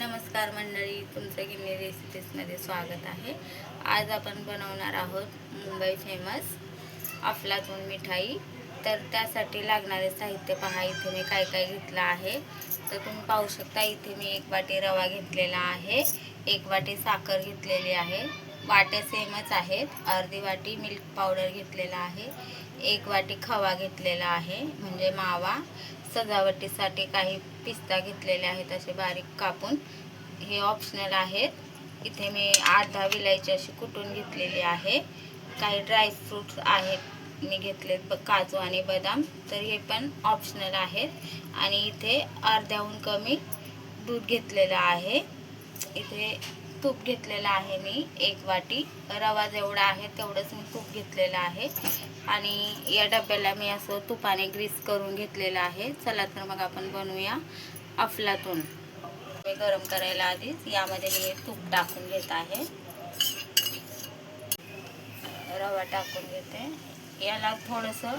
नमस्कार मंडळी, तुमचं गिन्नी रेसिपीजमध्ये स्वागत आहे। आज आपण बनवणार आहोत मुंबई फेमस अफलातून मिठाई। तर त्यासाठी लागणारे साहित्य पहा। इथे मी काय काय घेतलं आहे तर तुम्ही पाहू शकता। इथे मी 1 वाटी रवा घेतलेला आहे, 1 वाटी साखर घेतलेली आहे, वाट्या सेमच आहेत। अर्धी वाटी मिल्क पावडर घेतलेला आहे, 1 वाटी खवा घेतलेला आहे म्हणजे मावा, सजावटीसाठी काही पिस्ता घेतलेले आहेत असे बारीक कापून, हे ऑप्शनल आहेत। इथे मी 8-10 विलायची अशी कुटून घेतलेली आहे। काही ड्राय फ्रूट्स आहेत मी घेतलेत, काजू आणि बदाम, तर हे पण ऑप्शनल आहेत। आणि इथे अर्ध्याहून कमी दूध घेतलेलं आहे। इथे तूप घेतलेलं आहे मी 1 वाटी, रवा जेवढा आहे तेवढंच मी तूप घेतलेलं आहे। आणि या डब्याला मी असं तुपाने ग्रीस करून घेतलेलं आहे। चला तर मग आपण बनवूया अफलातून। मी गरम करायला आधीच यामध्ये मी तूप टाकून घेत आहे, रवा टाकून घेते। याला थोडंसं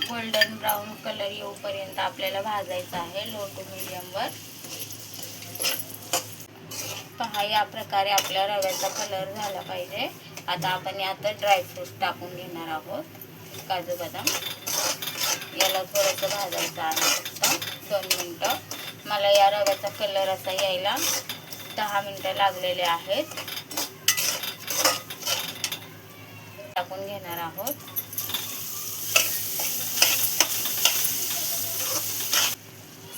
गोल्डन ब्राऊन कलर येऊपर्यंत आपल्याला भाजायचं आहे, लो टू मीडियमवर। पहा, या प्रकारे आपल्या रव्याचा कलर झाला पाहिजे। आता आपण यात ड्रायफ्रूट टाकून घेणार आहोत, काजू बदाम। याला थोडंसं भाजायचं आहे, फक्त 2 मिनिटं। मला या रव्याचा कलर असा यायला 10 मिनिटं लागलेले आहेत। टाकून घेणार आहोत,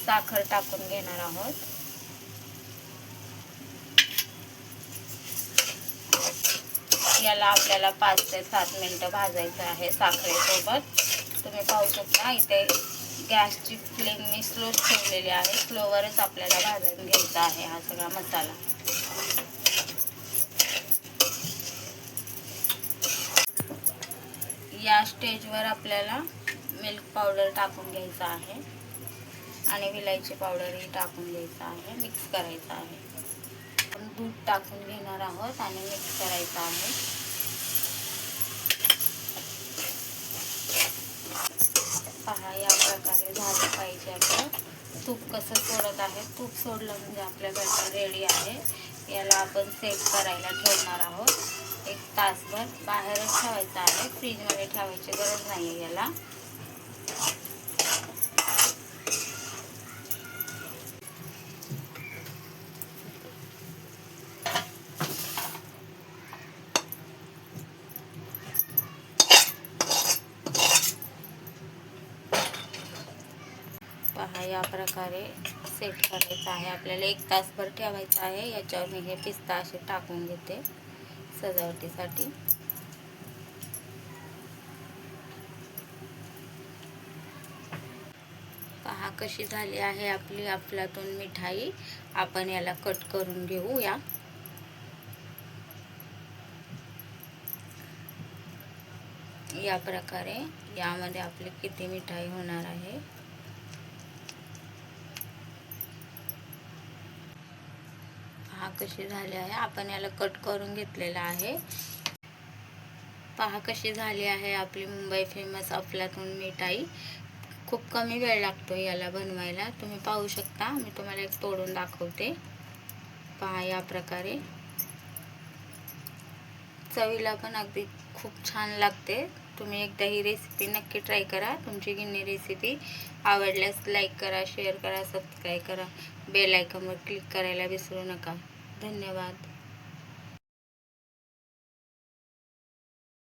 साखर टाकून घेणार आहोत। याला आपल्याला 5 ते 7 मिनिटं भाजायचं आहे साखरेसोबत। तुम्ही पाहू शकता इथे गॅसची फ्लेम मी स्लो ठेवलेली आहे, स्लोवरच आपल्याला भाजून घ्यायचा आहे हा सगळा मसाला। या स्टेजवर आपल्याला मिल्क पावडर टाकून घ्यायचा आहे आणि विलायची पावडरही टाकून घ्यायचा आहे, मिक्स करायचं आहे। आपण दूध टाकून घेणार आहोत आणि मिक्स करायचं आहे। पहा, या प्रकारे झालं पाहिजे आपलं। तूप कसं सोडत आहे, तूप सोडलं म्हणजे आपल्या बैटर रेडी आहे। याला आपण सेट करायला ठेवणार आहोत 1 तासभर। बाहेरच ठेवायचं आहे, फ्रीजमध्ये ठेवायची गरज नाही आहे याला। पहा, या प्रकारे सेट करायचं आहे आपल्याला। 1 तासभर ठेवायचं आहे। याच्यावर मी हे पिस्ता असे टाकून घेते सजावटीसाठी। पहा कशी झाली आहे आपली अफलातून मिठाई। आपण याला कट करून घेऊया। या प्रकारे यामध्ये आपली किती मिठाई होणार आहे। पहा कशी झाली आहे, आपण याला कट करून घेतलेला आहे। पहा कशी झाली आहे आपली मुंबई फेमस अफलातून मिठाई। खूप कमी वेळ लागतो याला बनवायला, तुम्ही पाहू शकता। मी तुम्हाला एक तोडून दाखवते। पहा, या प्रकारे चवीला पण अगदी खूप छान लागते। तुम्ही एकदा ही रेसिपी नक्की ट्राय करा। तुमची गिन्नी रेसिपी आवडल्यास लाईक करा, शेअर करा, सबस्क्राईब करा, बेल आयकॉनवर क्लिक करायला विसरू नका। धन्यवाद।